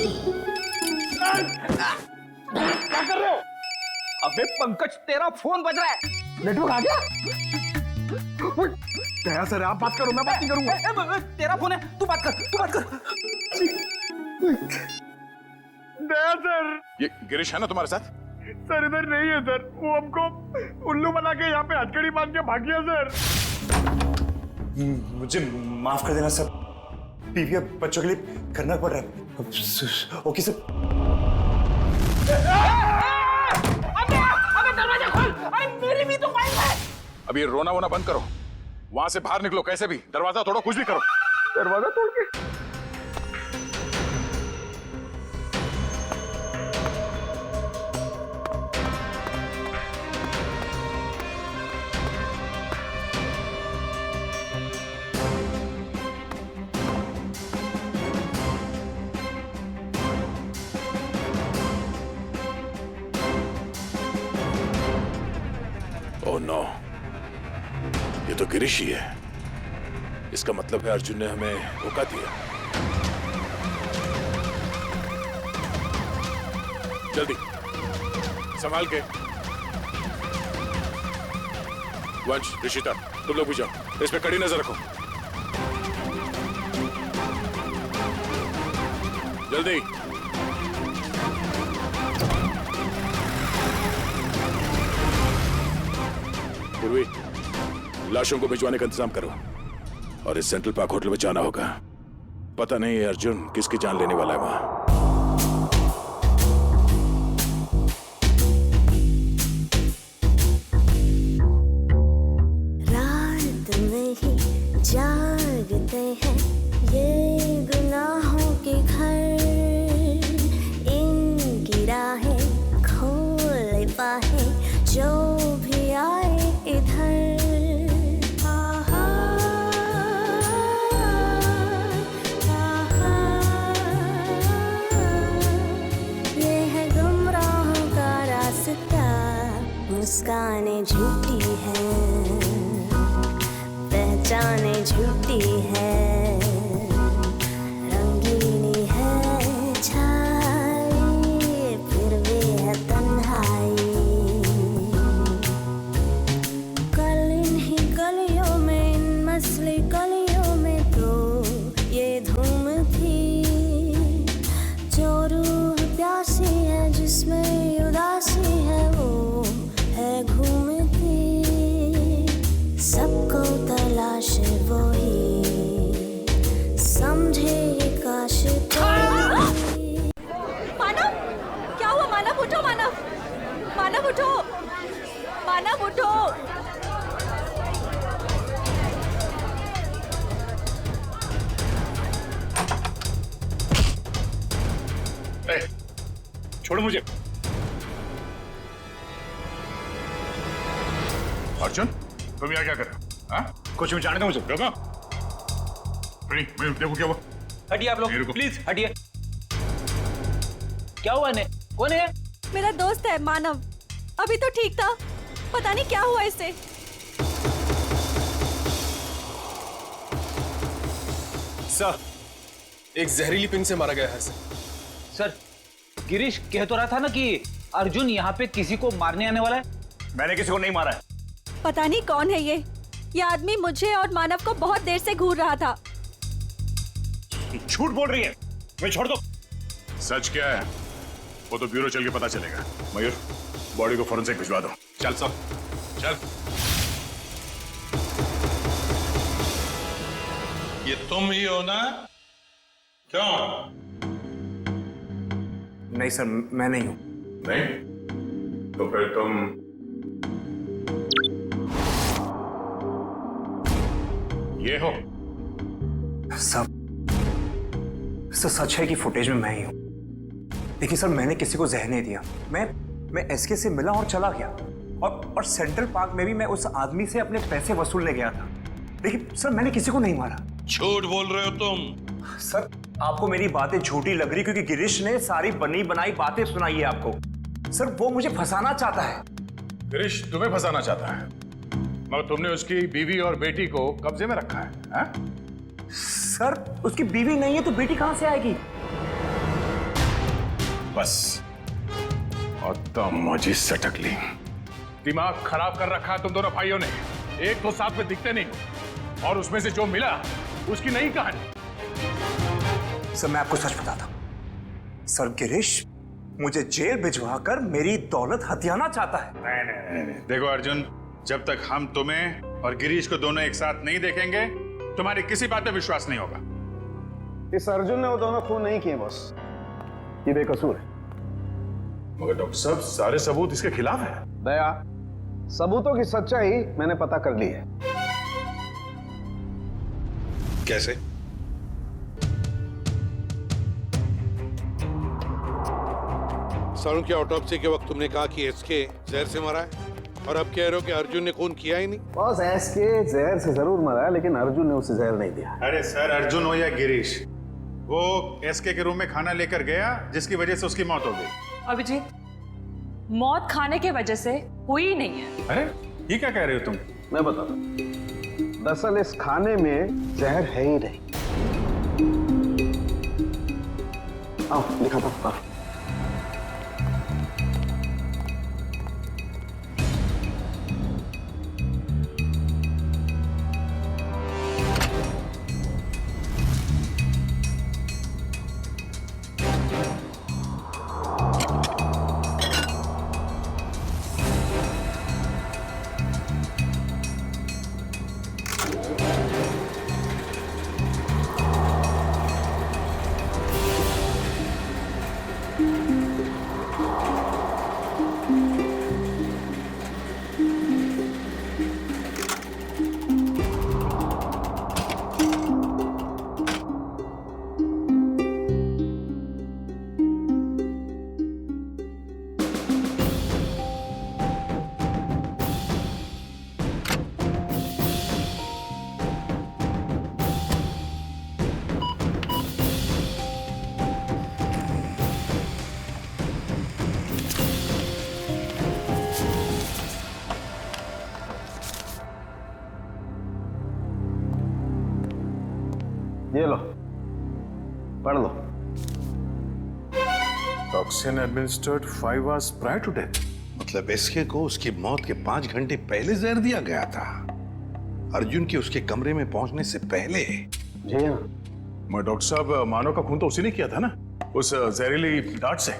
क्या कर रहे हो? अबे पंकज, तेरा फोन बज रहा है। नेटवर्क आ गया? क्या सर, आप बात करो, मैं बात नहीं करूंगा। तेरा फोन है, तू बात कर, तू बात कर। दया सर। ये गिरीश है ना तुम्हारे साथ? सर इधर नहीं है सर, वो हमको उल्लू बना के यहाँ पे हथकड़ी बांध के भाग गया सर। मुझे माफ कर देना सर, बीवी और बच्चों के लिए करना पड़ रहा है। Okay sir. अबे दरवाजा खोल, अरे मेरी भी तो वाइफ है। अब ये रोना वोना बंद करो, वहां से बाहर निकलो, कैसे भी दरवाजा तोड़ो, कुछ भी करो। दरवाजा तोड़ के? ओह नो, ये तो गिरीश ही है। इसका मतलब है अर्जुन ने हमें धोखा दिया। जल्दी संभाल के। वंश, ऋषिता, तुम लोग भी जाओ, इस पे कड़ी नजर रखो। जल्दी। पूर्वी, लाशों को भिजवाने का इंतजाम करो और इस सेंट्रल पार्क होटल में जाना होगा। पता नहीं है अर्जुन किसकी जान लेने वाला है वहां। रात में ही जागते हैं ये गुनाहों के घर, इनकी राहें खोल पाए जो भी आए इधर। ये है गुमराहों का रास्ता, मुस्कानें झूठी हैं, पहचाने झूठी है, रंगीनी है छाई, फिर भी है तन्हाई। कल इन्हीं गलियों में, इन मसले गलियों में तो ये धूम थी, जो रूह प्यासी है जिसमें उदासी है वो है घूमती, सबको तलाश वो ही समझे ये काश कोई। मानव, क्या हुआ? मानव उठो, मानव, मानव उठो, मानव उठो। छोड़ो मुझे। अर्जुन, तुम यहाँ क्या कर रहे हो? हाँ? कुछ भी जाने दो मुझे। रुको। नहीं, मैं देखो क्या हुआ। हटिए आप लोग, प्लीज हटिए। क्या हुआ इन्हें? कौन है? मेरा दोस्त है मानव, अभी तो ठीक था, पता नहीं क्या हुआ इसे। सर, एक जहरीली पिन से मारा गया है सर, गिरीश कह तो रहा था ना कि अर्जुन यहाँ पे किसी को मारने आने वाला है। मैंने किसी को नहीं मारा है। पता नहीं कौन है ये आदमी मुझे और मानव को बहुत देर से घूर रहा था। झूठ बोल रही है, मैं छोड़ दो। सच क्या है वो तो ब्यूरो चल के पता चलेगा। मयूर, बॉडी को फॉरेंसिक भिजवा दो। चल सब, चल। ये तुम ही हो ना? क्यों? नहीं सर, मैं नहीं हूं। नहीं? तो फिर तुम ये हो? सर सच है कि फुटेज में मैं ही हूं। देखिए सर, मैंने किसी को जहर नहीं दिया। मैं एसके से मिला और चला गया, और सेंट्रल पार्क में भी मैं उस आदमी से अपने पैसे वसूलने गया था। देखिए सर, मैंने किसी को नहीं मारा। झूठ बोल रहे हो तुम। सर, आपको मेरी बातें झूठी लग रही क्योंकि गिरीश ने सारी बनी बनाई बातें सुनाई है आपको। सर, वो मुझे फंसाना चाहता है। गिरीश तुम्हें फंसाना चाहता है, मगर तुमने उसकी बीवी और बेटी को कब्जे में रखा है, हा? सर, उसकी बीवी नहीं है तो बेटी कहां से आएगी? बस और तमाजी सटक ली। दिमाग खराब कर रखा है तुम दोनों भाइयों ने। एक तो साथ में दिखते नहीं हो और उसमें से जो मिला उसकी नई कहानी। सर मैं आपको सच बताता हूं, सर गिरीश मुझे जेल भिजवाकर मेरी दौलत हथियाना चाहता है। नहीं। देखो अर्जुन, जब तक हम तुम्हें और गिरीश को दोनों एक साथ नहीं देखेंगे तुम्हारी किसी बात पे विश्वास नहीं होगा। इस अर्जुन ने वो दोनों खून नहीं किए बॉस, ये बेकसूर है। मगर डॉक्टर साहब सारे सबूत इसके खिलाफ है। दया, सबूतों की सच्चाई मैंने पता कर ली है। कैसे? सारुण की ऑटोप्सी के वक्त तुमने कहा कि एसके जहर से मरा है और अब कह रहे हो कि अर्जुन ने खून किया ही नहीं। बॉस एसके जहर से जरूर मरा है, लेकिन अर्जुन ने उसे जहर नहीं दिया। अरे सर, अर्जुन हो या गिरीश, वो एसके के रूम में खाना लेकर गया जिसकी वजह से उसकी मौत हो गई। अभिजीत, मौत खाने की वजह से हुई ही नहीं है। अरे ये क्या कह रहे हो तुम? मैं बताता हूं, दरअसल इस खाने में जहर है ही नहीं। आओ दिखाता हूं। ये लो, पढ़ लो। Toxin administered 5 hours prior to death। मतलब एसके को उसकी मौत के 5 घंटे पहले जहर दिया गया था, अर्जुन के उसके कमरे में पहुंचने से पहले। जी हाँ। मगर डॉक्टर साहब मानव का खून तो उसी ने किया था ना, उस जहरीली डांट से।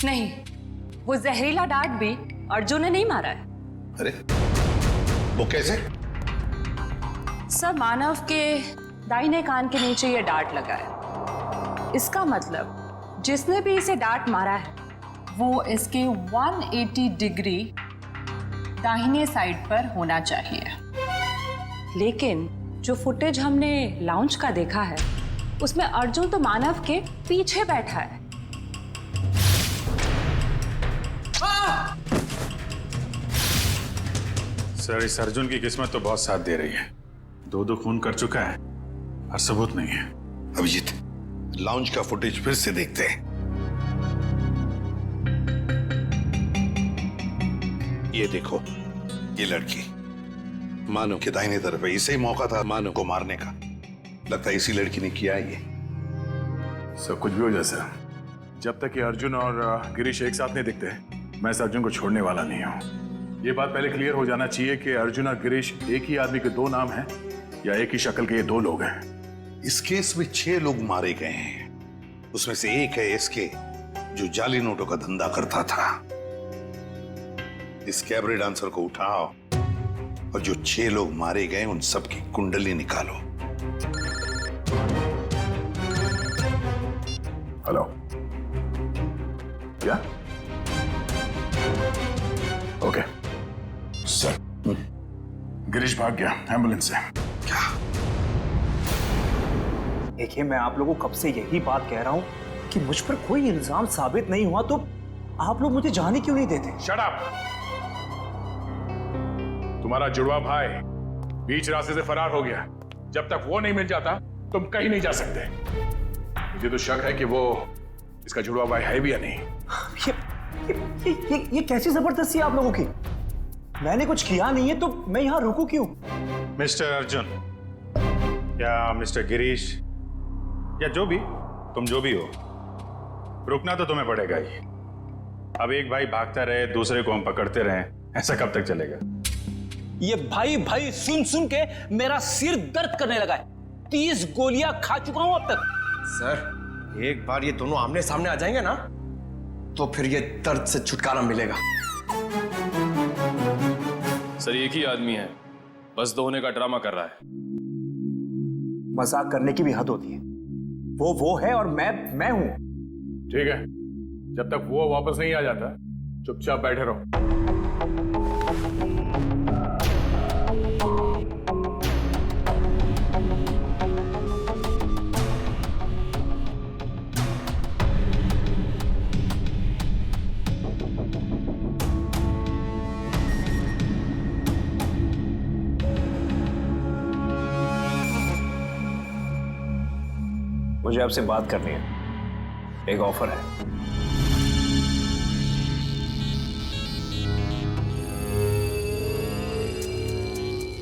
नहीं, वो जहरीला डांट भी अर्जुन ने नहीं मारा है। अरे वो कैसे? सर, मानव के दाहिने कान के नीचे ये डांट लगा है। इसका मतलब जिसने भी इसे डांट मारा है वो इसके 180 डिग्री दाहिने साइड पर होना चाहिए। लेकिन जो फुटेज हमने लाउंज का देखा है उसमें अर्जुन तो मानव के पीछे बैठा है। सर, इस अर्जुन की किस्मत तो बहुत साथ दे रही है। 2 खून कर चुका है और सबूत नहीं है। अभिजीत, लाउंज का फुटेज फिर से देखते हैं। ये देखो, ये लड़की मानव के दाहिने तरफ है। इसे ही मौका था मानव को मारने का। लगता है इसी लड़की ने किया ये। सब कुछ भी हो जाए सर, जब तक ये अर्जुन और गिरीश एक साथ नहीं दिखते मैं इस अर्जुन को छोड़ने वाला नहीं हूं। ये बात पहले क्लियर हो जाना चाहिए कि अर्जुन और गिरीश एक ही आदमी के 2 नाम हैं या एक ही शक्ल के ये 2 लोग हैं। इस केस में 6 लोग मारे गए हैं। उसमें से एक है एसके, जो जाली नोटों का धंधा करता था। इस कैबरे डांसर को उठाओ और जो 6 लोग मारे गए उन सब की कुंडली निकालो। हेलो, क्या? ओके सर, गिरीश भाग गया एम्बुलेंस से। क्या? देखिए, मैं आप लोगों को कब से यही बात कह रहा हूं कि मुझ पर कोई इल्जाम साबित नहीं हुआ तो आप लोग मुझे जाने क्यों नहीं देते? Shut up! तुम्हारा जुड़वा भाई बीच रास्ते से फरार हो गया। जब तक वो नहीं मिल जाता तुम कहीं नहीं जा सकते। मुझे तो शक है कि वो इसका जुड़वा भाई है भी या नहीं। ये कैसी जबरदस्ती है आप लोगों की? मैंने कुछ किया नहीं है तो मैं यहां रुकूं क्यों? मिस्टर अर्जुन या मिस्टर गिरीश या जो भी तुम जो भी हो, रुकना तो तुम्हें पड़ेगा ही। अब एक भाई भागता रहे, दूसरे को हम पकड़ते रहे, ऐसा कब तक चलेगा? ये भाई भाई सुन सुन के मेरा सिर दर्द करने लगा है। 30 गोलियां खा चुका हूं अब तक। सर, एक बार ये दोनों आमने सामने आ जाएंगे ना, तो फिर ये दर्द से छुटकारा मिलेगा। सर, एक ही आदमी है, बस दो होने का ड्रामा कर रहा है। मजाक करने की भी हद होती है। वो है और मैं हूं। ठीक है, जब तक वो वापस नहीं आ जाता चुपचाप बैठे रहो। मुझे आपसे बात करनी है, एक ऑफर है।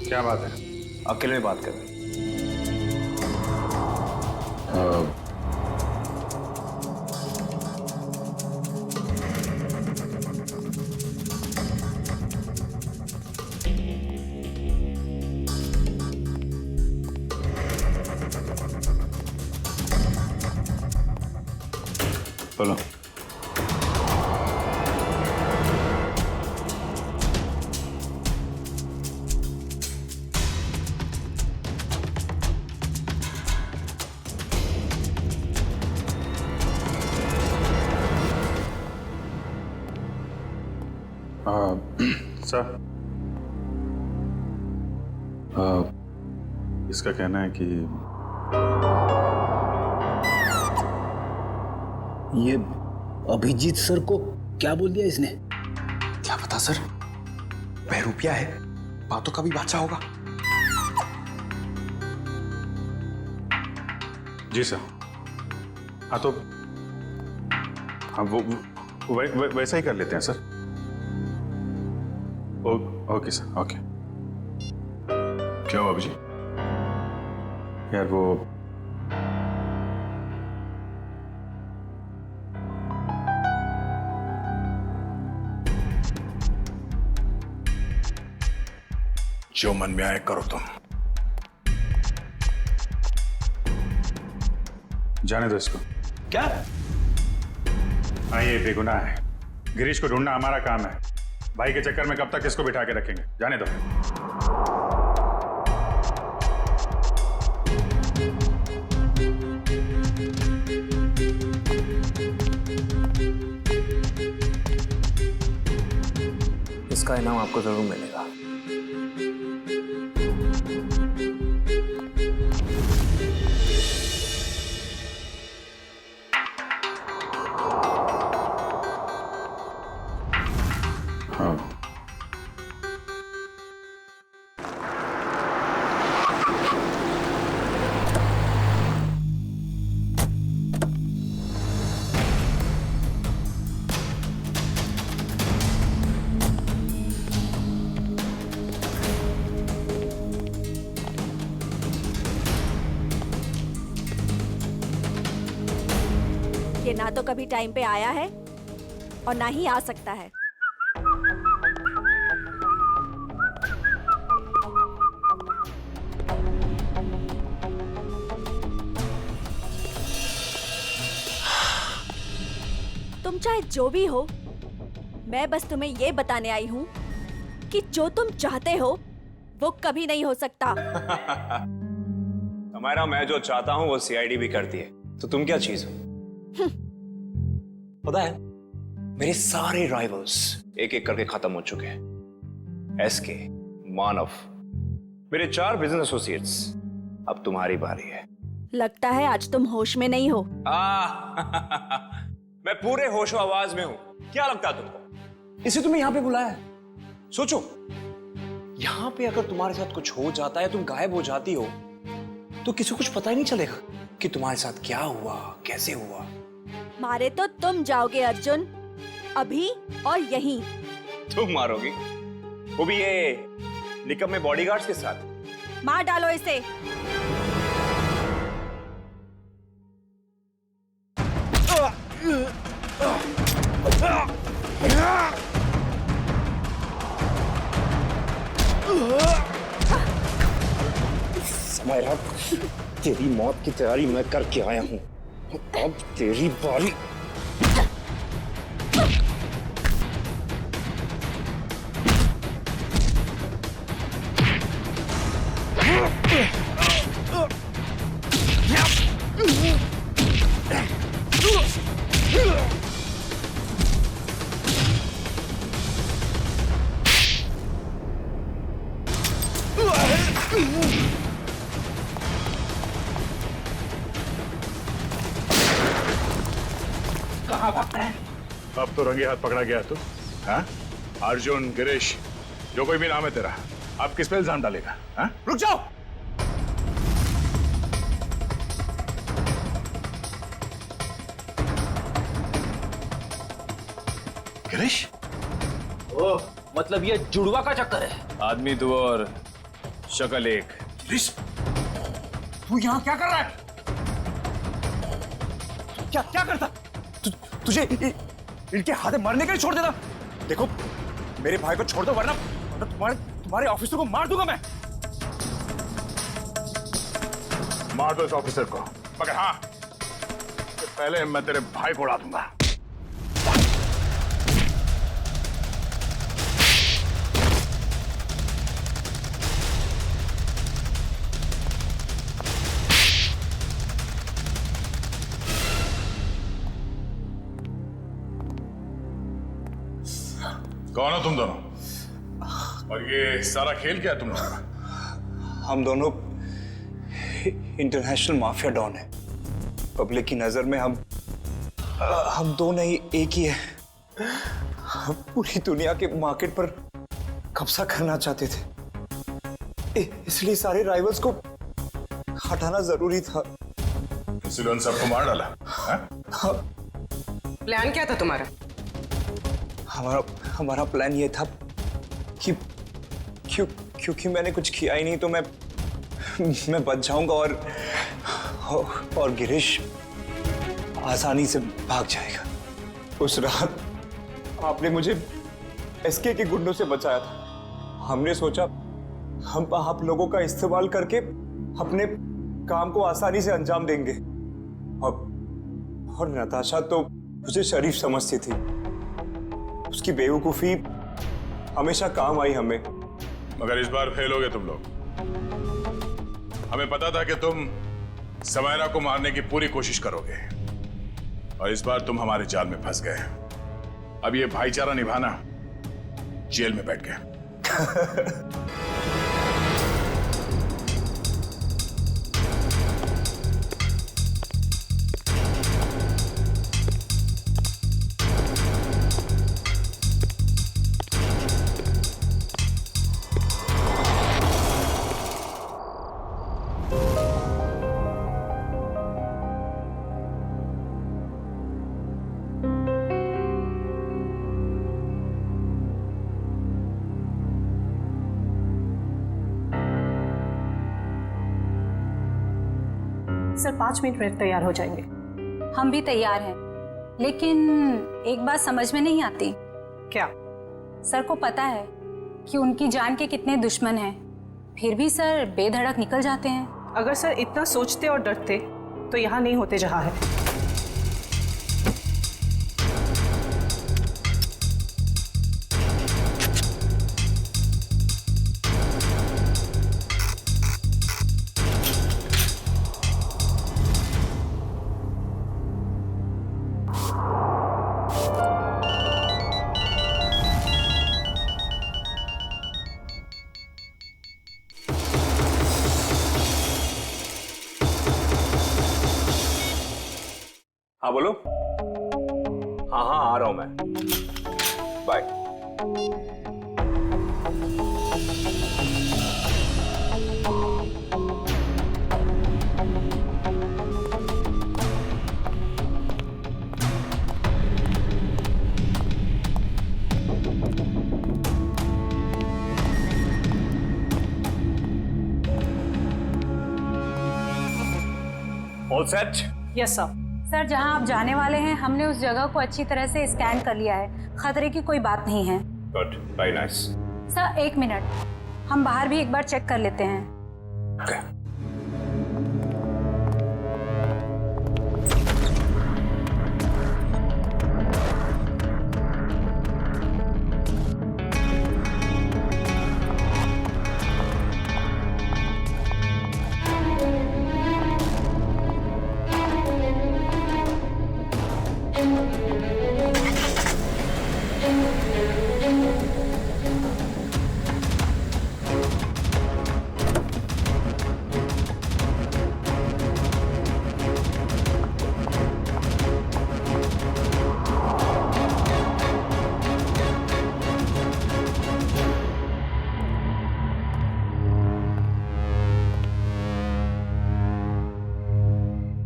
क्या बात है? अकेले में बात करनी। बोलो। सर, इसका कहना है कि ये अभिजीत सर को क्या बोल दिया इसने? क्या पता सर, बहरूपिया है, बातों का भी बादशाह होगा। जी सर। हाँ तो हाँ वो वैसा ही कर लेते हैं सर। Okay sir, okay. क्या हुआ अभिजी? यार वो जो मन में आए करो तुम। जाने दो इसको। क्या? हाँ, ये बेगुनाह है। गिरीश को ढूंढना हमारा काम है। भाई के चक्कर में कब तक इसको बिठा के रखेंगे? जाने दो। इसका इनाम आपको जरूर मिलेगा। हाँ। ये ना तो कभी टाइम पे आया है और ना ही आ सकता है। तुम चाहे जो भी हो, मैं बस तुम्हें ये बताने आई हूँ कि जो तुम चाहते हो वो कभी नहीं हो सकता। हमारा मैं जो चाहता हूं वो सीआईडी भी करती है, तो तुम क्या चीज हो? पता है, मेरे सारे राइवल्स एक एक करके खत्म हो चुके हैं। एसके, मानव, मेरे 4 बिजनेस एसोसिएट्स। अब तुम्हारी बारी है। लगता है आज तुम होश में नहीं हो। मैं पूरे होशो आवाज में हूं। क्या लगता है तुमको? इसे तुम्हें यहां पे बुलाया है। सोचो, यहां पे अगर तुम्हारे साथ कुछ हो जाता है, तुम गायब हो जाती हो, तो किसी को कुछ पता ही नहीं चलेगा कि तुम्हारे साथ क्या हुआ, कैसे हुआ। मारे तो तुम जाओगे अर्जुन, अभी और यहीं। तुम मारोगी? वो भी ये निकम्मे में बॉडीगार्ड्स के साथ? मार डालो इसे। मेरा तेरी मौत की तैयारी मैं करके आया हूँ, अब तेरी बारी। कहाँ भागता है? अब तो रंगे हाथ पकड़ा गया तू। हाँ? अर्जुन, गिरीश, जो कोई भी नाम है तेरा, अब किस पे इल्जाम डालेगा? हाँ? रुक जाओ। गिरीश? ओह, मतलब ये जुड़वा का चक्कर है। आदमी दो और शक्ल एक। गिरीश, तू यहाँ क्या कर रहा है? क्या करता? तुझे इनके हाथ में मरने के लिए छोड़ देता? देखो, मेरे भाई को छोड़ दो वरना तुम्हारे ऑफिसर को मार दूंगा मैं। मार दो इस ऑफिसर को, मगर हाँ, पहले मैं तेरे भाई को उड़ा दूंगा। कौन हो तुम दोनों? और ये सारा खेल क्या है तुम लोगों का? हम दोनों इंटरनेशनल माफिया डॉन हैं। पब्लिक की नजर में हम दो नहीं एक ही है। हम पूरी दुनिया के मार्केट पर कब्जा करना चाहते थे, इसलिए सारे राइवल्स को हटाना जरूरी था। इसलिए उन सबको मार डाला? हाँ। प्लान क्या था तुम्हारा? हमारा प्लान ये था कि क्योंकि मैंने कुछ किया ही नहीं तो मैं बच जाऊंगा और गिरीश आसानी से भाग जाएगा। उस रात आपने मुझे एसके के गुंडों से बचाया था। हमने सोचा हम आप लोगों का इस्तेमाल करके अपने काम को आसानी से अंजाम देंगे। और नताशा तो मुझे शरीफ समझती थी। उसकी बेवकूफी हमेशा काम आई हमें। मगर इस बार फेल हो गए तुम लोग। हमें पता था कि तुम समायरा को मारने की पूरी कोशिश करोगे और इस बार तुम हमारे जाल में फंस गए। अब ये भाईचारा निभाना जेल में बैठ गए। सर 5 मिनट में तैयार हो जाएंगे। हम भी तैयार हैं, लेकिन एक बात समझ में नहीं आती। क्या? सर को पता है कि उनकी जान के कितने दुश्मन हैं, फिर भी सर बेधड़क निकल जाते हैं। अगर सर इतना सोचते और डरते तो यहाँ नहीं होते जहाँ है। हाँ बोलो। हाँ आ रहा हूं मैं। Bye. All set? Yes sir. Sir जहां आप जाने वाले हैं हमने उस जगह को अच्छी तरह से स्कैन कर लिया है, खतरे की कोई बात नहीं है। Good, very nice. Sir 1 minute, हम बाहर भी एक बार चेक कर लेते हैं। Okay.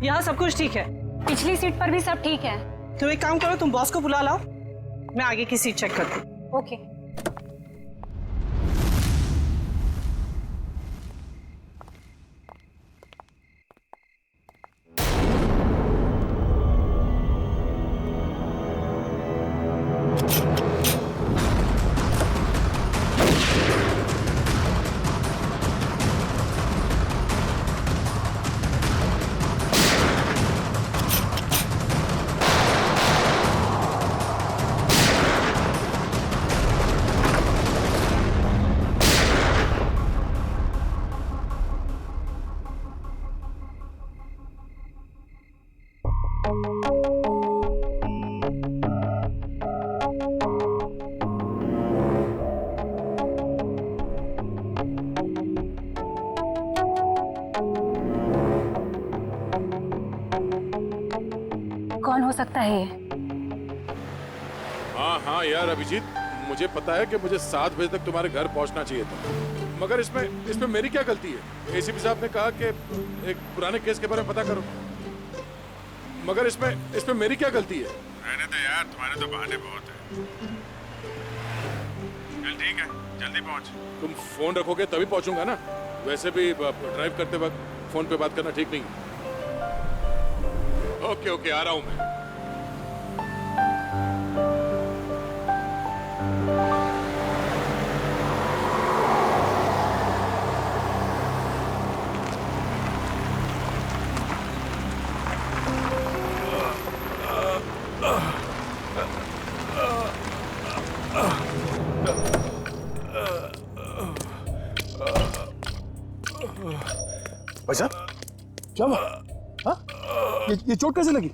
यहाँ सब कुछ ठीक है। पिछली सीट पर भी सब ठीक है। तुम एक काम करो, तुम बॉस को बुला लाओ, मैं आगे की सीट चेक करती हूँ। ओके। कौन हो सकता है ये? हाँ हाँ यार अभिजीत, मुझे पता है कि मुझे 7 बजे तक तुम्हारे घर पहुंचना चाहिए था, मगर इसमें मेरी क्या गलती है? एसीपी साहब ने कहा कि एक पुराने केस के बारे में पता करो, मगर इसमें मेरी क्या गलती है? रहने दो यार, तुम्हारे तो बहाने बहुत हैं। चल ठीक है, जल्दी पहुंच। तुम फोन रखोगे तभी पहुंचूंगा ना, वैसे भी ड्राइव करते वक्त फोन पे बात करना ठीक नहीं। ओके ओके, आ रहा हूं मैं। भाई साहब, क्या हुआ? हाँ? ये चोट कैसे लगी?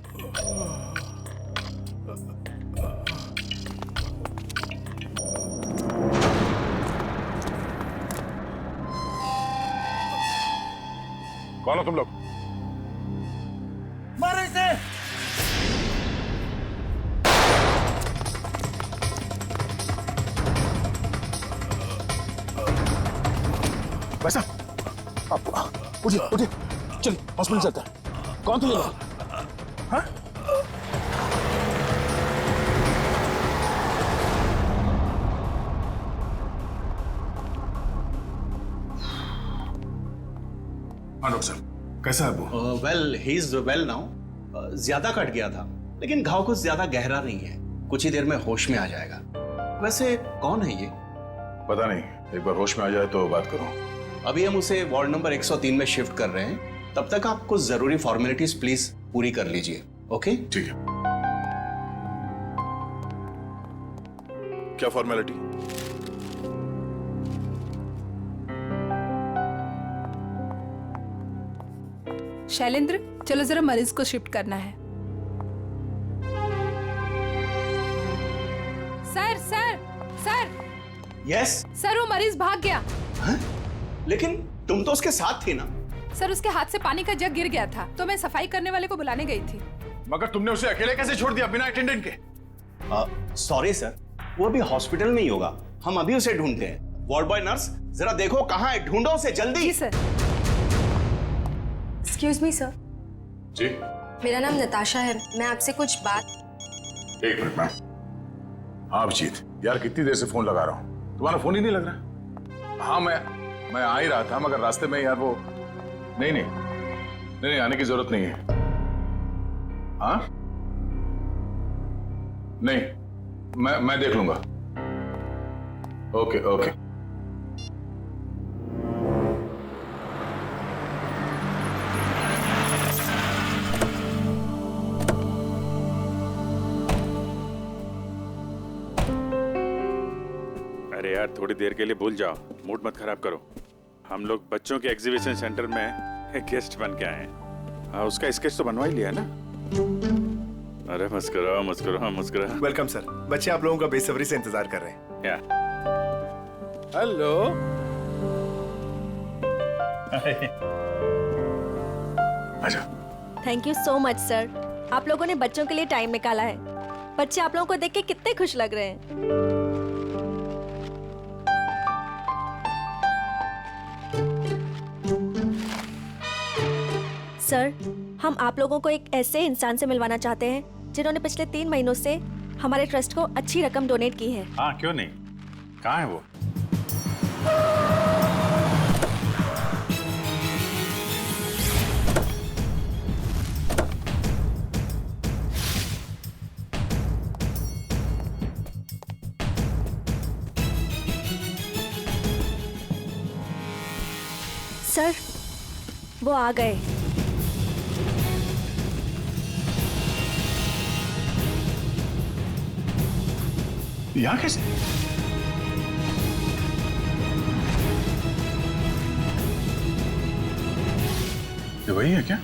कौन हो तुम लोग? मारो इसे! भाई साहब, आप उठिए उठिए, चलिए हॉस्पिटल चलते हैं। कौन थे ये लोग? हाँ? हाँ डॉक्टर साहब, कैसा है वो? Well he is well now. ज्यादा कट गया था, लेकिन घाव कुछ ज्यादा गहरा नहीं है, कुछ ही देर में होश में आ जाएगा। वैसे कौन है ये? पता नहीं, एक बार होश में आ जाए तो बात करो। अभी हम उसे वार्ड नंबर 103 में शिफ्ट कर रहे हैं, तब तक आप कुछ जरूरी फॉर्मेलिटीज प्लीज पूरी कर लीजिए। ओके? ठीक है। क्या फॉर्मेलिटी? शैलेंद्र, चलो जरा मरीज को शिफ्ट करना है। Sir sir sir. Yes sir, वो मरीज भाग गया। लेकिन तुम तो उसके साथ थी ना? सर, उसके हाथ से पानी का जग गिर गया था, तो मैं सफाई करने वाले को बुलाने गई थी। मगर तुमने उसे अकेले कैसे छोड़ दिया बिना अटेंडेंट के? सॉरी सर, वो अभी हॉस्पिटल में ही होगा, हम अभी उसे ढूंढते हैं। वार्ड बॉय नर्स, जरा देखो कहाँ है, ढूंढो उसे जल्दी। जी सर। Excuse me sir. जी? मेरा नाम नताशा है, मैं आपसे कुछ बात। एक मिनट मैम। हाँ अभिजीत, यार कितनी देर से फोन लगा रहा हूँ, तुम्हारा फोन ही नहीं लग रहा। हाँ मैं आ ही रहा था, मगर रास्ते में यार वो नहीं आने की जरूरत नहीं है। हाँ नहीं, मैं देख लूंगा। Okay okay. अरे यार थोड़ी देर के लिए भूल जाओ, मूड मत खराब करो। हम लोग बच्चों के एग्जीबिशन सेंटर में गेस्ट बन के आए हैं। हाँ, उसका स्केच तो बनवा ही लिया ना? अरे मुस्कुराओ मुस्कुराओ मुस्कुराओ। वेलकम सर, बच्चे आप लोगों का बेसब्री से इंतजार कर रहे हैं। या हेलो। अच्छा, thank you so much sir, आप लोगों ने बच्चों के लिए टाइम निकाला है। बच्चे आप लोगों को देख के कितने खुश लग रहे हैं। सर, हम आप लोगों को एक ऐसे इंसान से मिलवाना चाहते हैं जिन्होंने पिछले 3 महीनों से हमारे ट्रस्ट को अच्छी रकम डोनेट की है। हाँ, क्यों नहीं, कहाँ है वो? सर, वो आ गए। यहाँ कैसे? ये वही है क्या?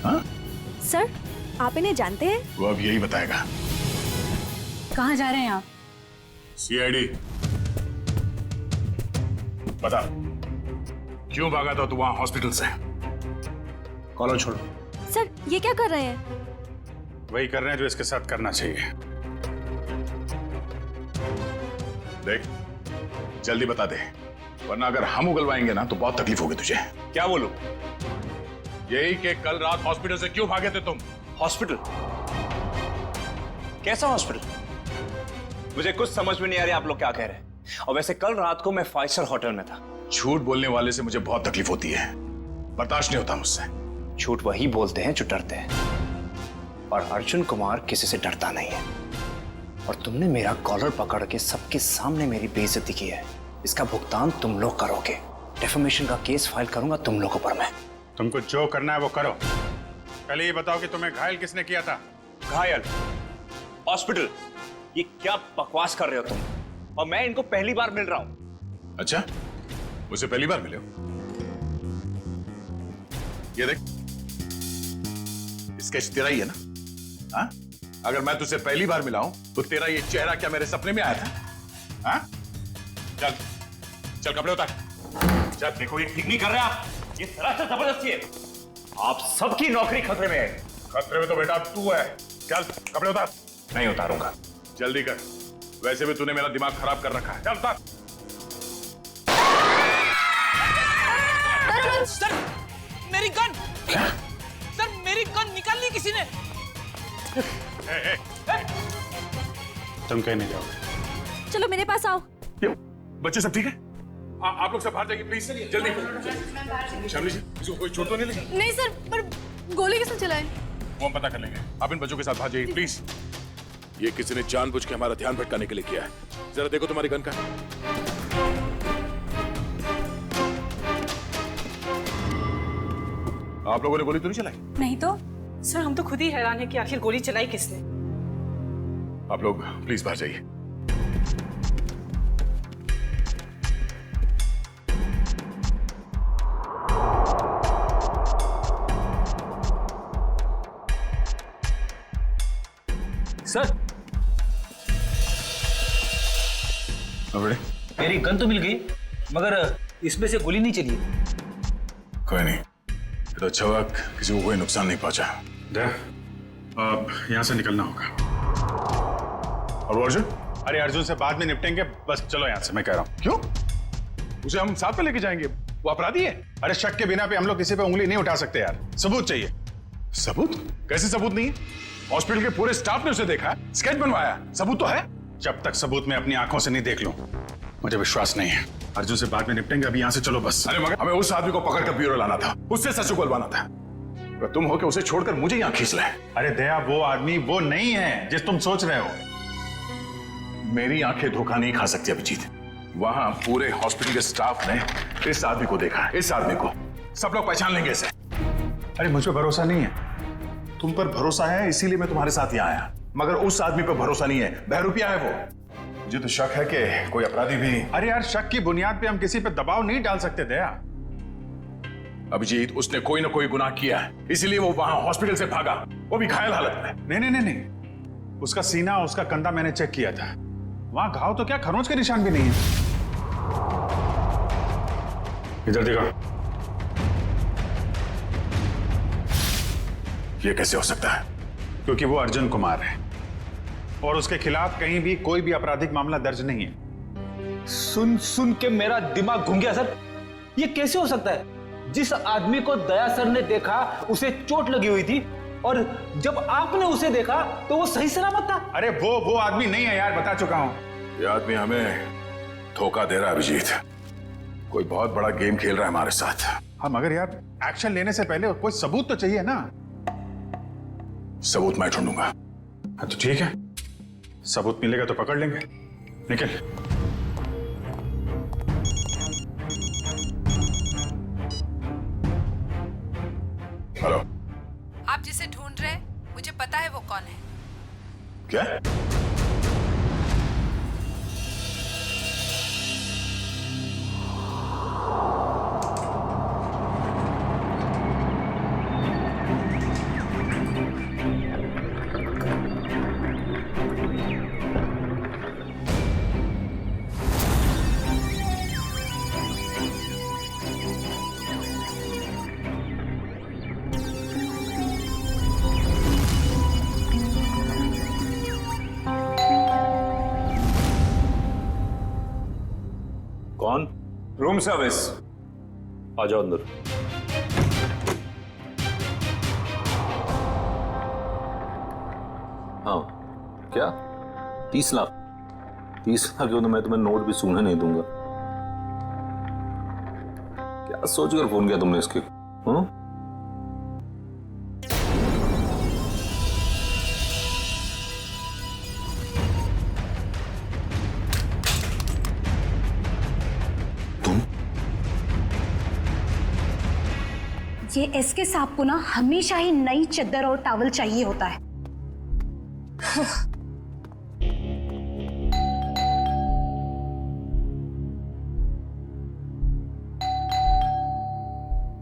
हाँ? सर, आप इन्हें जानते हैं? वो अब यही बताएगा। कहाँ जा रहे हैं आप? सीआईडी। बता, क्यों भागा था तू वहां हॉस्पिटल से? कॉलर छोड़ो। सर, ये क्या कर रहे हैं? वही कर रहे हैं जो इसके साथ करना चाहिए। देख, जल्दी बता दे, वरना अगर हम उगलवाएंगे ना तो बहुत तकलीफ होगी तुझे। क्या बोलूं? यही कि कल रात हॉस्पिटल से क्यों भागे थे तुम? हॉस्पिटल? कैसा हॉस्पिटल? मुझे कुछ समझ में नहीं आ रहा आप लोग क्या कह रहे हैं। और वैसे कल रात को मैं 5 स्टार होटल में था। झूठ बोलने वाले से मुझे बहुत तकलीफ होती है, बर्दाश्त नहीं होता मुझसे। झूठ वही बोलते हैं जो डरते हैं, और अर्जुन कुमार किसी से डरता नहीं है। और तुमने मेरा कॉलर पकड़ के सबके सामने मेरी बेइज्जती की है, इसका भुगतान तुम लोग करोगे। डिफेमेशन का केस फाइल करूंगा तुम लोगों पर मैं। तुमको जो करना है वो करो। पहले ये बताओ कि तुम्हें घायल किसने किया था? घायल? हॉस्पिटल? ये क्या बकवास कर रहे हो तुम? और मैं इनको पहली बार मिल रहा हूं। अच्छा, मुझे पहली बार मिले हो? ये देख, स्केच तेरा ही है ना? हाँ? अगर मैं तुझसे पहली बार मिला हूं तो तेरा ये चेहरा क्या मेरे सपने में आया था? हाँ? चल चल, कपड़े उतार। चल, देखो ये ठीक नहीं कर रहे आप, ये सरासर जबरदस्ती है। आप सबकी नौकरी खतरे में है। खतरे में तो बेटा तू है। चल, कपड़े उतार। नहीं उतारूंगा। जल्दी कर, वैसे भी तूने मेरा दिमाग खराब कर रखा है। चल उतार। सर, मेरी गन! क्या? सर, मेरी गन निकाल ली किसी ने। तुम कहीं नहीं जाओगे। चलो मेरे पास आओ। बच्चे सब ठीक है? आप लोग सब बाहर जाइए प्लीज, जल्दी। शामली जी, किसी को कोई चोट तो नहीं लगी? नहीं सर, पर गोली किसने चलाई? वो हम पता कर लेंगे। आप इन बच्चों के साथ बाहर जाइए प्लीज। ये किसी ने जानबूझ के हमारा ध्यान भटकाने के लिए किया है। जरा देखो तुम्हारी गन का। आप लोगों ने गोली तो नहीं चलाई? नहीं तो। सर, हम तो खुद ही हैरान है कि आखिर गोली चलाई किसने। आप लोग प्लीज बाहर जाइए। सर, मेरी गन तो मिल गई, मगर इसमें से गोली नहीं चली। कोई नहीं, ये तो अच्छा हुआ किसी को कोई नुकसान नहीं पहुंचा। अब यहाँ से निकलना होगा। और अर्जुन? अरे अर्जुन से बाद में निपटेंगे, बस चलो यहाँ से, मैं कह रहा हूँ। क्यों? उसे हम साथ में लेके जाएंगे, वो अपराधी है। अरे शक के बिना पे हम लोग किसी पे उंगली नहीं उठा सकते यार, सबूत चाहिए। सबूत? कैसे सबूत नहीं है? हॉस्पिटल के पूरे स्टाफ ने उसे देखा, स्केच बनवाया, सबूत तो है। जब तक सबूत मैं अपनी आंखों से नहीं देख लूं, मुझे विश्वास नहीं है। अर्जुन से बाद में निपटेंगे, अभी यहाँ से चलो बस। अरे मगर हमें उस आदमी को पकड़ कर ब्यूरो लाना था, उससे सच उगलवाना था। तो तुम हो के उसे छोड़कर मुझे यहाँ खींच लाए। अरे दया, वो आदमी वो नहीं है जिस तुम सोच रहे हो। मेरी आंखें धोखा नहीं खा सकती अभिजीत। वहां पूरे हॉस्पिटल के स्टाफ ने इस आदमी को देखा, इस आदमी को सब लोग पहचान लेंगे इसे। अरे मुझ पर भरोसा नहीं है। तुम पर भरोसा है इसीलिए मैं तुम्हारे साथ यहाँ आया, मगर उस आदमी पर भरोसा नहीं है। बहरूपिया है वो। मुझे तो शक है कि कोई अपराधी भी। अरे यार, शक की बुनियाद पे हम किसी पे दबाव नहीं डाल सकते दया। अभिजीत, उसने कोई ना कोई गुनाह किया है, इसीलिए वो वहां हॉस्पिटल से भागा, वो भी घायल हालत में। नहीं नहीं नहीं नहीं, उसका सीना, उसका कंधा मैंने चेक किया था, वहां घाव तो क्या खरोंच के निशान भी नहीं है। इधर देखो। ये कैसे हो सकता है? क्योंकि वो अर्जुन कुमार है और उसके खिलाफ कहीं भी कोई भी आपराधिक मामला दर्ज नहीं है। सुन सुन के मेरा दिमाग घूम गया सर। ये कैसे हो सकता है? जिस आदमी को दया सर ने देखा उसे चोट लगी हुई थी, और जब आपने उसे देखा तो वो सही सलामत था। अरे वो आदमी नहीं है यार, बता चुका हूं। ये आदमी हमें धोखा दे रहा है अभिजीत, कोई बहुत बड़ा गेम खेल रहा है हमारे साथ। हाँ मगर यार एक्शन लेने से पहले कोई सबूत तो चाहिए ना। सबूत मैं ढूंढूंगा। हाँ तो ठीक है, सबूत मिलेगा तो पकड़ लेंगे। निकल। हेलो, आप जिसे ढूंढ रहे हैं मुझे पता है वो कौन है। क्या? कौन? Room service. आ जाओ अंदर। हाँ क्या? 30 लाख? 30 लाख क्यों? तो मैं तुम्हें नोट भी सूंघने नहीं दूंगा। क्या सोचकर फोन किया तुमने इसके? हाँ? ये एसके साहब को ना हमेशा ही नई चद्दर और टॉवल चाहिए होता है।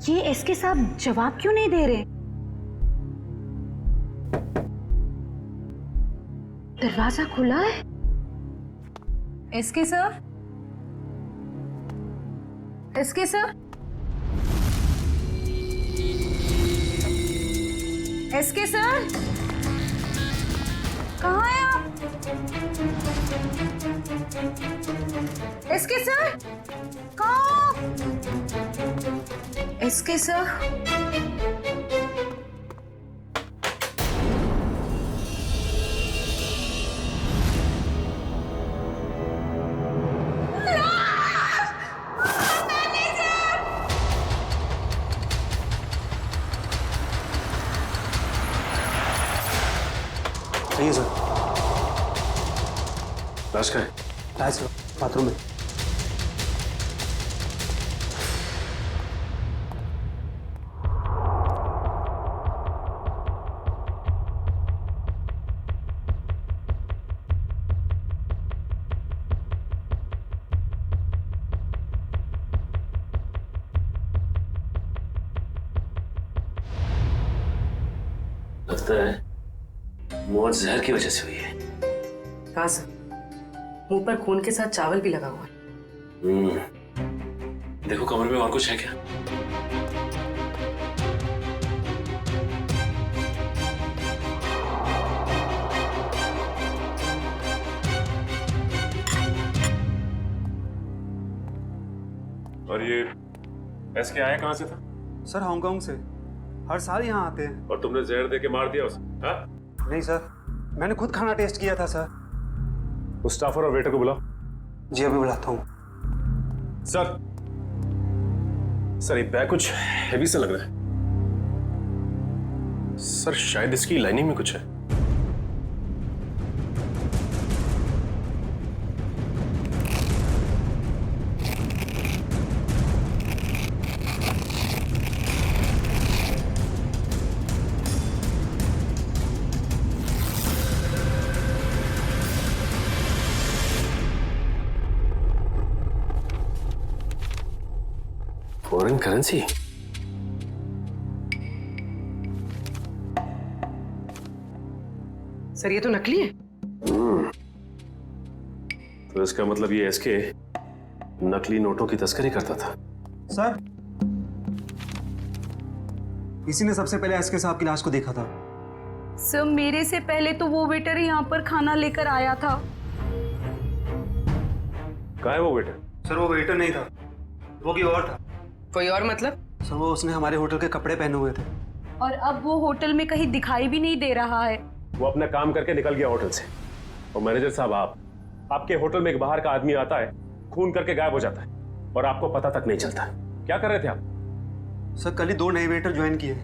ये एसके साहब जवाब क्यों नहीं दे रहे? दरवाजा खुला है। SK sir, SK sir, SK sir, कहाँ हैं आप? एसके सर, कहाँ? एसके सर, सही है सर। लाश का है? लाश बाथरूम में। लगता है मौत जहर की वजह से हुई है। हाँ सर, मुंह पर खून के साथ चावल भी लगा हुआ है। देखो कमरे में और कुछ है क्या? और ये एसके आया कहां से था? सर हांगकांग से, हर साल यहाँ आते हैं। और तुमने जहर दे के मार दिया उसे? हाँ? नहीं सर, मैंने खुद खाना टेस्ट किया था सर। उस स्टाफर और वेटर को बुलाओ। जी अभी बुलाता हूँ। सर, सर ये बैग कुछ हेवी सा लग रहा है। सर शायद इसकी लाइनिंग में कुछ है। Foreign currency? सर ये तो नकली है। तो इसका मतलब ये एसके नकली नोटों की तस्करी करता था। सर इसी ने सबसे पहले एसके साहब की लाश को देखा था। सर मेरे से पहले तो वो वेटर यहाँ पर खाना लेकर आया था। कहाँ है वो वेटर? सर वो वेटर नहीं था, वो कोई और था। कोई और मतलब? सर वो उसने हमारे होटल के कपड़े पहने हुए थे। और अब वो होटल में कहीं दिखाई भी नहीं दे रहा है। वो अपना काम करके निकल गया होटल से। और मैनेजर साहब, आपके होटल में एक बाहर का आदमी आता है, खून करके गायब हो जाता है और आपको पता तक नहीं चलता। क्या कर रहे थे आप? सर कल ही 2 नए वेटर ज्वाइन किए,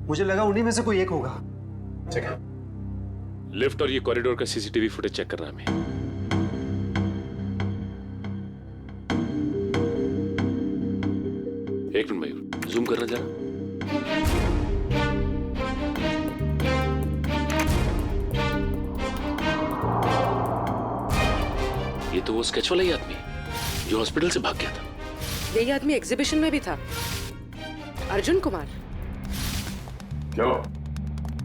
मुझे लगा उन्हीं में से कोई एक होगा। ठीक है। लिफ्ट और ये कॉरिडोर का सीसीटीवी फुटेज चेक करना हमें। एक मिनट मयूर, जूम करना जरा। ये तो वो स्केच वाला ही आदमी जो हॉस्पिटल से भाग गया था। यही आदमी एग्जीबिशन में भी था, अर्जुन कुमार। क्या हुआ?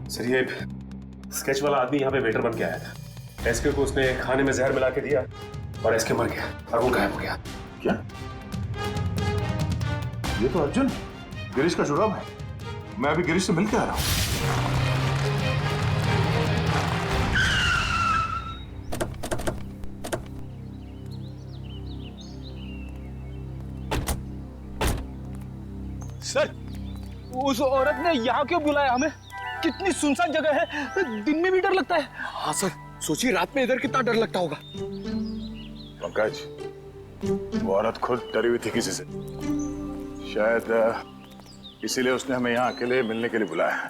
सर ये स्केच वाला आदमी यहाँ पे वेटर बन के आया था। एसके को उसने खाने में जहर मिला के दिया और एसके मर गया और वो गायब हो गया। क्या? ये तो अर्जुन गिरीश का जुड़ाव है। मैं अभी गिरीश से मिल के आ रहा हूँ। सर उस औरत ने यहाँ क्यों बुलाया हमें? कितनी सुनसान जगह है, दिन में भी डर लगता है। हाँ सर, सोचिए रात में इधर कितना डर लगता होगा। पंकज, वो औरत खुद डरी हुई थी किसी से। शायद इसीलिए उसने हमें यहाँ अकेले मिलने के लिए बुलाया है।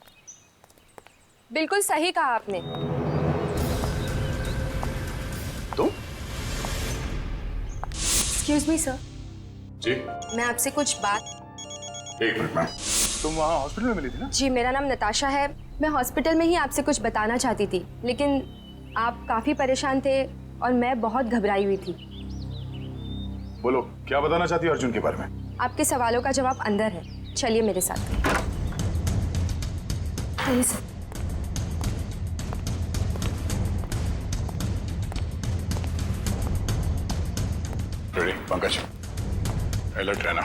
बिल्कुल सही कहा आपने। तुम? एक्सक्यूज मी सर, जी मैं आपसे कुछ बात। एक मिनट मैम, तुम वहाँ हॉस्पिटल में मिली थी ना? जी मेरा नाम नताशा है। मैं हॉस्पिटल में ही आपसे कुछ बताना चाहती थी, लेकिन आप काफी परेशान थे और मैं बहुत घबराई हुई थी। बोलो, क्या बताना चाहती हो अर्जुन के बारे में? आपके सवालों का जवाब अंदर है, चलिए मेरे साथ। आइए सर। रेडी पंकज, अलर्ट रहना।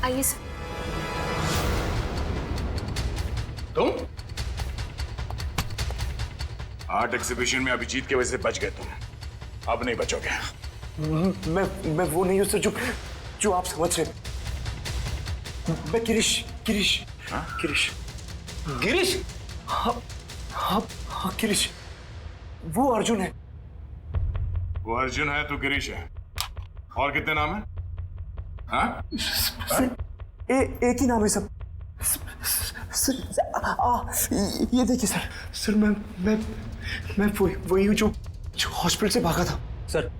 आइए सर। तुम आर्ट एग्जीबिशन में अभिजीत की वजह से बच गए तुम, अब नहीं बचोगे। मैं वो नहीं हूं सर जो आप समझ रहे। मैं गिरीश गिरीश गिरीश गिरीश हाँ हाँ हाँ गिरीश, वो अर्जुन है। वो अर्जुन है, तू गिरीश है। और कितने नाम है? हाँ? एक ही नाम है सब। ये देखिए सर, सर मैं वही हूँ जो हॉस्पिटल से भागा था। सर,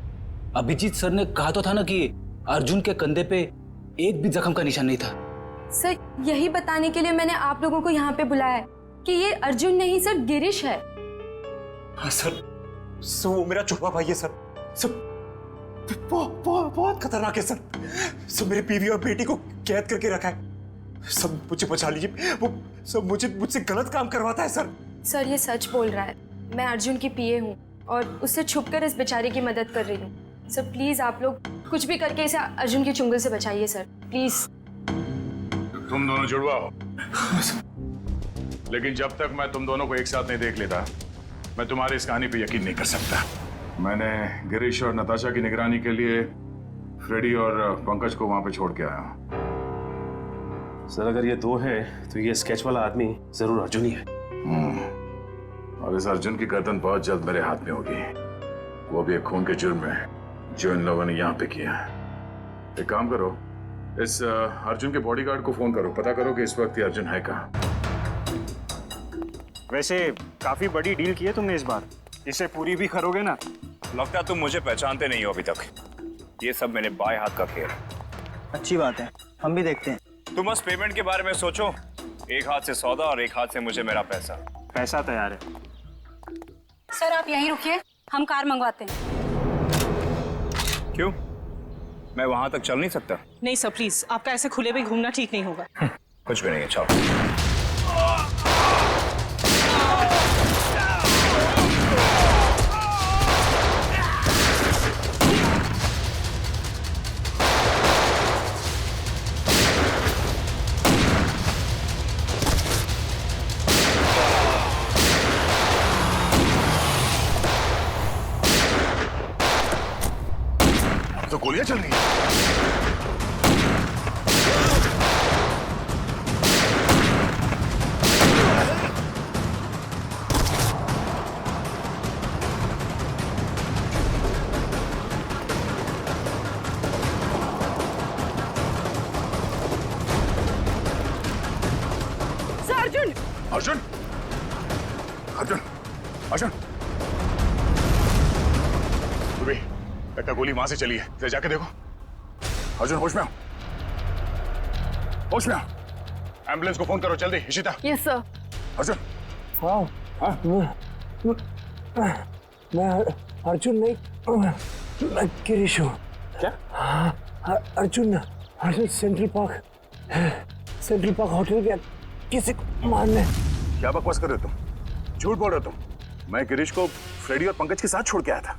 अभिजीत सर ने कहा तो था ना कि अर्जुन के कंधे पे एक भी जख्म का निशान नहीं था। सर यही बताने के लिए मैंने आप लोगों को यहाँ पे बुलाया है कि ये अर्जुन नहीं सर, गिरीश है। हाँ सर, वो मेरा छोटा भाई है सर। बहुत खतरनाक है सर। मेरी बीवी और बेटी को कैद करके रखा है। सब मुझे बचा लीजिए, वो सब मुझसे गलत काम करवाता है सर। सर ये सच बोल रहा है। मैं अर्जुन की पीए हूँ और उससे छुपकर इस बेचारे की मदद कर रही हूँ। सर प्लीज आप लोग कुछ भी करके इसे अर्जुन के चुंगल से बचाइए सर, प्लीज। तुम दोनों जुड़वा हो, लेकिन जब तक मैं तुम दोनों को एक साथ नहीं देख लेता, मैं तुम्हारी इस कहानी पे यकीन नहीं कर सकता। मैंने गिरीश और नताशा की निगरानी के लिए फ्रेडी और पंकज को वहां पे छोड़ के आया हूं। सर अगर ये दो हैं तो ये स्केच वाला आदमी जरूर अर्जुन ही है। और इस अर्जुन की गर्दन बहुत जल्द मेरे हाथ में होगी, वो भी एक खून के जुर्म में जो इन लोगों ने यहाँ पे किया है। एक काम करो, इस अर्जुन के बॉडीगार्ड को फोन करो, पता करो कि इस वक्त ये अर्जुन है कहाँ। वैसे काफी बड़ी डील की है तुमने इस बार, इसे पूरी भी करोगे ना? लगता है तुम मुझे पहचानते नहीं हो अभी तक। ये सब मेरे बाएं हाथ का खेल है। अच्छी बात है, हम भी देखते हैं। तुम बस पेमेंट के बारे में सोचो, एक हाथ से सौदा और एक हाथ से मुझे मेरा पैसा। पैसा तैयार है। सर आप यहीं रुकिए, हम कार मंगवाते हैं। क्यों, मैं वहां तक चल नहीं सकता? नहीं सर प्लीज, आपका ऐसे खुले में घूमना ठीक नहीं होगा। कुछ भी नहीं है, चलो। तो गोलियां चल रही हैं। अर्जुन अर्जुन अर्जुन अर्जुन सुबह लगता गोली वहां से चली है, जरा जाके देखो। अर्जुन होश में आओ, होश में आओ। एम्बुलेंस को फोन करो जल्दी। इशिता। Yes sir. अर्जुन। हाँ मैं अर्जुन नहीं, मैं गिरीश हूँ। क्या? अर्जुन सेंट्रल पार्क होटल गया किसी को मारने। क्या बकवास कर रहे हो तुम? झूठ बोल रहे हो तुम। मैं गिरीश को फ्रेडी और पंकज के साथ छोड़ के आया था।